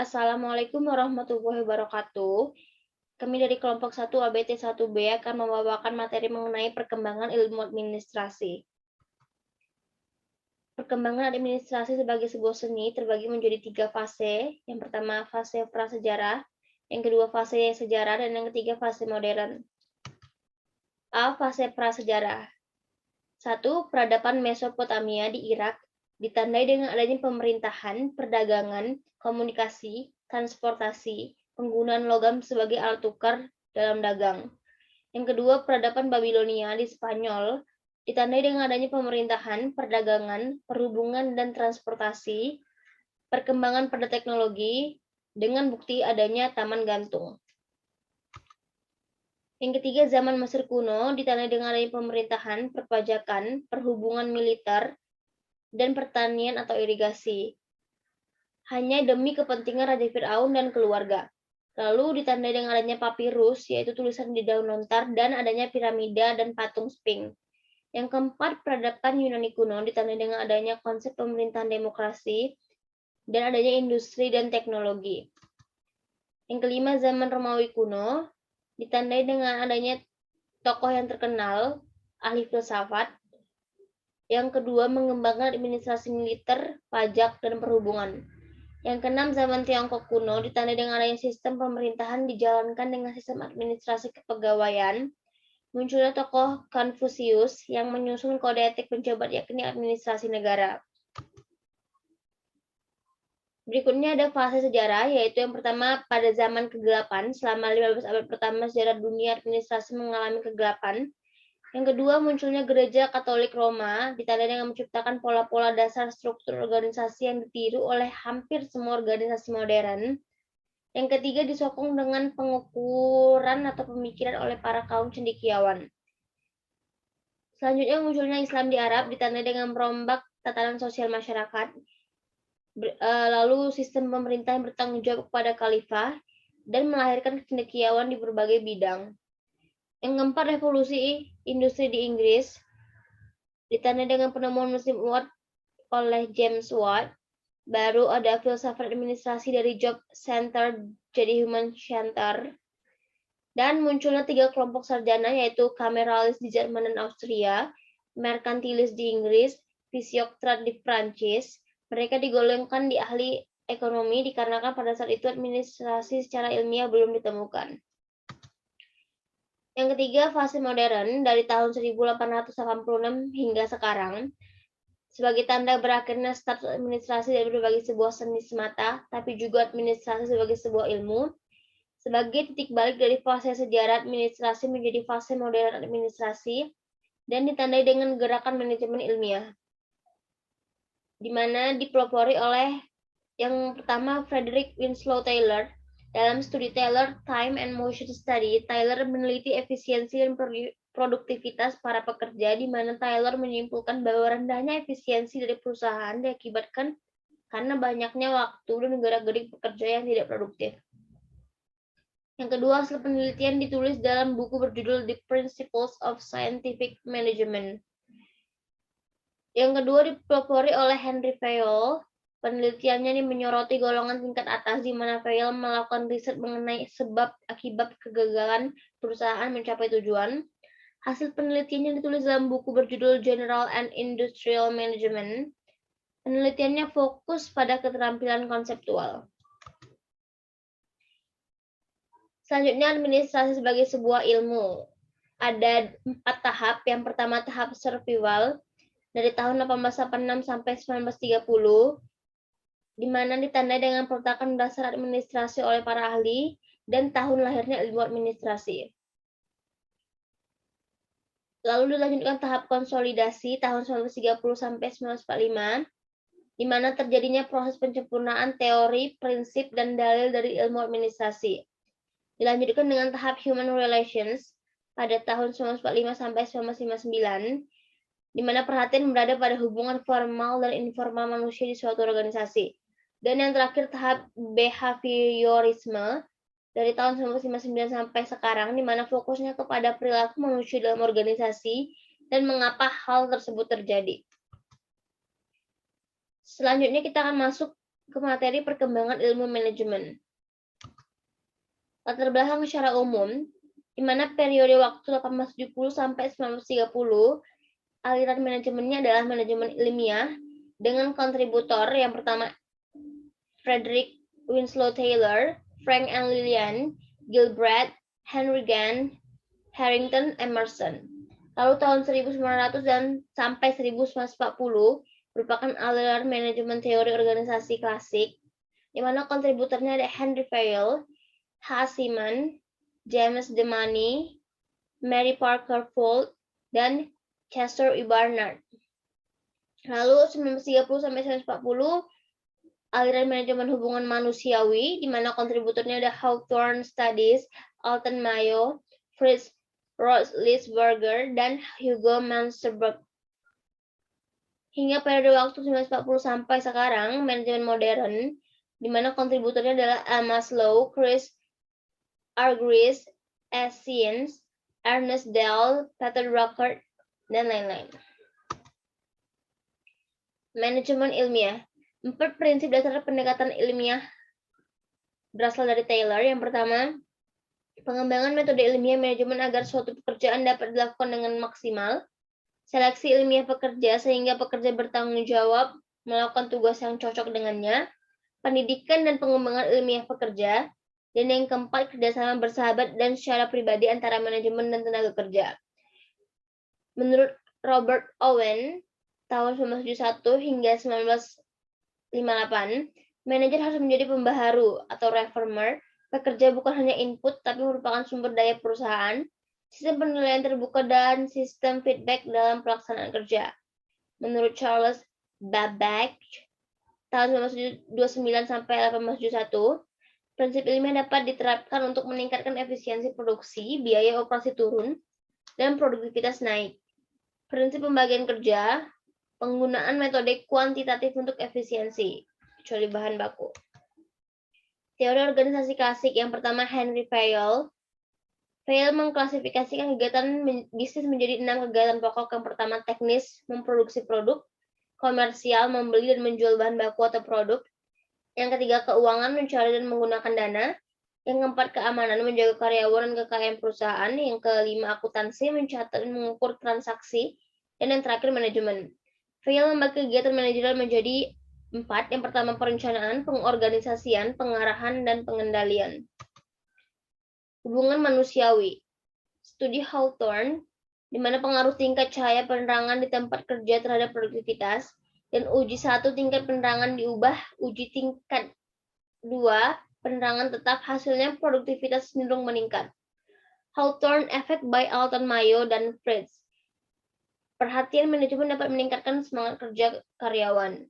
Assalamualaikum warahmatullahi wabarakatuh. Kami dari kelompok 1 ABT 1B akan membawakan materi mengenai perkembangan ilmu administrasi. Perkembangan administrasi sebagai sebuah seni terbagi menjadi 3 fase. Yang pertama fase prasejarah, yang kedua fase sejarah, dan yang ketiga fase modern. A. Fase prasejarah. 1. Peradaban Mesopotamia di Irak ditandai dengan adanya pemerintahan, perdagangan, komunikasi, transportasi, penggunaan logam sebagai alat tukar dalam dagang. Yang kedua, peradaban Babilonia di Spanyol ditandai dengan adanya pemerintahan, perdagangan, perhubungan, dan transportasi, perkembangan pada teknologi, dengan bukti adanya taman gantung. Yang ketiga, zaman Mesir kuno ditandai dengan adanya pemerintahan, perpajakan, perhubungan militer, dan pertanian atau irigasi, hanya demi kepentingan Raja Fir'aun dan keluarga. Lalu ditandai dengan adanya papirus, yaitu tulisan di daun lontar, dan adanya piramida dan patung Sphinx. Yang keempat, peradaban Yunani kuno ditandai dengan adanya konsep pemerintahan demokrasi, dan adanya industri dan teknologi. Yang kelima, zaman Romawi kuno ditandai dengan adanya tokoh yang terkenal, ahli filsafat. Yang kedua, mengembangkan administrasi militer, pajak, dan perhubungan. Yang keenam, zaman Tiongkok kuno ditandai dengan adanya sistem pemerintahan dijalankan dengan sistem administrasi kepegawaian. Munculnya tokoh Confucius yang menyusun kode etik penjabat, yakni administrasi negara. Berikutnya ada fase sejarah, yaitu yang pertama pada zaman kegelapan. Selama 15 abad pertama sejarah dunia administrasi mengalami kegelapan. Yang kedua, munculnya gereja Katolik Roma ditandai dengan menciptakan pola-pola dasar struktur organisasi yang ditiru oleh hampir semua organisasi modern. Yang ketiga, disokong dengan pengukuran atau pemikiran oleh para kaum cendekiawan. Selanjutnya, munculnya Islam di Arab ditandai dengan merombak tatanan sosial masyarakat. Lalu sistem pemerintah yang bertanggung jawab kepada khalifah dan melahirkan kecendekiawan di berbagai bidang. Yang keempat, revolusi industri di Inggris ditandai dengan penemuan mesin uap oleh James Watt. Baru ada filsafat administrasi dari Job Center jadi Human Center. Dan munculnya 3 kelompok sarjana, yaitu Kameralis di Jerman dan Austria, Merkantilis di Inggris, Fisiokrat di Prancis. Mereka digolongkan di ahli ekonomi dikarenakan pada saat itu administrasi secara ilmiah belum ditemukan. Yang ketiga, fase modern dari tahun 1886 hingga sekarang. Sebagai tanda berakhirnya status administrasi dari berbagai sebuah seni semata, tapi juga administrasi sebagai sebuah ilmu. Sebagai titik balik dari fase sejarah administrasi menjadi fase modern administrasi, dan ditandai dengan gerakan manajemen ilmiah, di mana dipelopori oleh yang pertama Frederick Winslow Taylor. Dalam studi Taylor Time and Motion Study, Taylor meneliti efisiensi dan produktivitas para pekerja, di mana Taylor menyimpulkan bahwa rendahnya efisiensi dari perusahaan diakibatkan karena banyaknya waktu dan gerak-gerik pekerja yang tidak produktif. Yang kedua, hasil penelitian ditulis dalam buku berjudul The Principles of Scientific Management. Yang kedua dipelopori oleh Henry Fayol. Penelitiannya ini menyoroti golongan tingkat atas, di mana Fayol melakukan riset mengenai sebab akibat kegagalan perusahaan mencapai tujuan. Hasil penelitiannya ditulis dalam buku berjudul General and Industrial Management. Penelitiannya fokus pada keterampilan konseptual. Selanjutnya, administrasi sebagai sebuah ilmu. Ada 4 tahap. Yang pertama, tahap survival dari tahun 1886 sampai 1930, di mana ditandai dengan peletakan dasar administrasi oleh para ahli dan tahun lahirnya ilmu administrasi. Lalu dilanjutkan tahap konsolidasi tahun 1930 sampai 1945, di mana terjadinya proses penyempurnaan teori, prinsip, dan dalil dari ilmu administrasi. Dilanjutkan dengan tahap human relations pada tahun 1945 sampai 1959, di mana perhatian berada pada hubungan formal dan informal manusia di suatu organisasi. Dan yang terakhir, tahap behaviorisme dari tahun 1959 sampai sekarang, di mana fokusnya kepada perilaku manusia dalam organisasi dan mengapa hal tersebut terjadi. Selanjutnya kita akan masuk ke materi perkembangan ilmu manajemen. Latar belakang secara umum, di mana periode waktu 1870 sampai 1930, aliran manajemennya adalah manajemen ilmiah dengan kontributor yang pertama Frederick Winslow Taylor, Frank and Lillian, Gilbreth, Henry Gann, Harrington, Emerson. Lalu tahun 1900 dan sampai 1940 merupakan aliran manajemen teori organisasi klasik, di mana kontributornya ada Henry Fayol, Hasiman, James Demany, Mary Parker Folt, dan Chester E. Barnard. Lalu 1930 sampai 1940 aliran manajemen hubungan manusiawi, di mana kontributornya ada Hawthorne Studies, Alton Mayo, Fritz Roethlisberger, dan Hugo Manserberg. Hingga periode waktu 1940 sampai sekarang, manajemen modern, di mana kontributornya adalah L. Maslow, Chris Argyris, S. Siens, Ernest Dell, Peter Drucker, dan lain-lain. Manajemen ilmiah. 4 prinsip dasar pendekatan ilmiah berasal dari Taylor. Yang pertama, pengembangan metode ilmiah manajemen agar suatu pekerjaan dapat dilakukan dengan maksimal. Seleksi ilmiah pekerja sehingga pekerja bertanggung jawab melakukan tugas yang cocok dengannya. Pendidikan dan pengembangan ilmiah pekerja. Dan yang keempat, kerjasama bersahabat dan secara pribadi antara manajemen dan tenaga kerja. Menurut Robert Owen, tahun 1971 hingga 1958, manajer harus menjadi pembaharu atau reformer. Pekerja bukan hanya input, tapi merupakan sumber daya perusahaan, sistem penilaian terbuka, dan sistem feedback dalam pelaksanaan kerja. Menurut Charles Babbage, tahun 1929 sampai 1871, prinsip ilmiah dapat diterapkan untuk meningkatkan efisiensi produksi, biaya operasi turun, dan produktivitas naik. Prinsip pembagian kerja, penggunaan metode kuantitatif untuk efisiensi, kecuali bahan baku. Teori organisasi klasik yang pertama Henry Fayol. Fayol mengklasifikasikan kegiatan bisnis menjadi 6 kegiatan pokok. Yang pertama teknis, memproduksi produk, komersial, membeli dan menjual bahan baku atau produk. Yang ketiga keuangan, mencari dan menggunakan dana. Yang keempat keamanan, menjaga karyawan dan kekayaan perusahaan. Yang kelima akuntansi, mencatat dan mengukur transaksi. Dan yang terakhir manajemen. Fayol membagi kegiatan manajerial menjadi 4. Yang pertama perencanaan, pengorganisasian, pengarahan, dan pengendalian. Hubungan manusiawi. Studi Hawthorne, di mana pengaruh tingkat cahaya penerangan di tempat kerja terhadap produktivitas, dan uji 1 tingkat penerangan diubah, uji tingkat 2 penerangan tetap, hasilnya produktivitas cenderung meningkat. Hawthorne Effect by Alton Mayo dan Fritz. Perhatian manajemen dapat meningkatkan semangat kerja karyawan,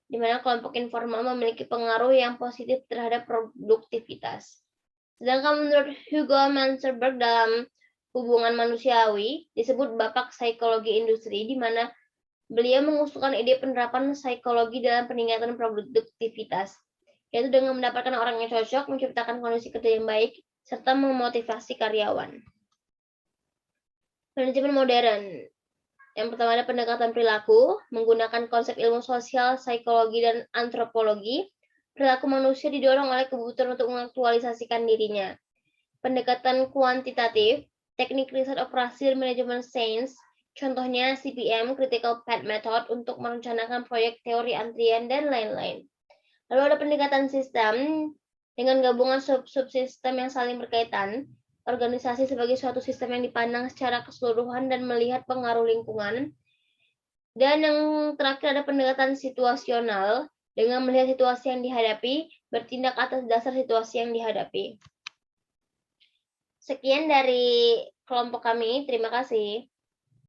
di mana kelompok informal memiliki pengaruh yang positif terhadap produktivitas. Sedangkan menurut Hugo Manserberg dalam hubungan manusiawi, disebut bapak psikologi industri, di mana beliau mengusulkan ide penerapan psikologi dalam peningkatan produktivitas, yaitu dengan mendapatkan orang yang cocok, menciptakan kondisi kerja yang baik, serta memotivasi karyawan. Manajemen modern. Yang pertama ada pendekatan perilaku, menggunakan konsep ilmu sosial, psikologi, dan antropologi. Perilaku manusia didorong oleh kebutuhan untuk mengaktualisasikan dirinya. Pendekatan kuantitatif, teknik riset operasi dan manajemen sains, contohnya CPM, Critical Path Method, untuk merencanakan proyek teori antrian, dan lain-lain. Lalu ada pendekatan sistem, dengan gabungan sub-subsistem yang saling berkaitan, organisasi sebagai suatu sistem yang dipandang secara keseluruhan dan melihat pengaruh lingkungan. Dan yang terakhir ada pendekatan situasional, dengan melihat situasi yang dihadapi, bertindak atas dasar situasi yang dihadapi. Sekian dari kelompok kami, terima kasih.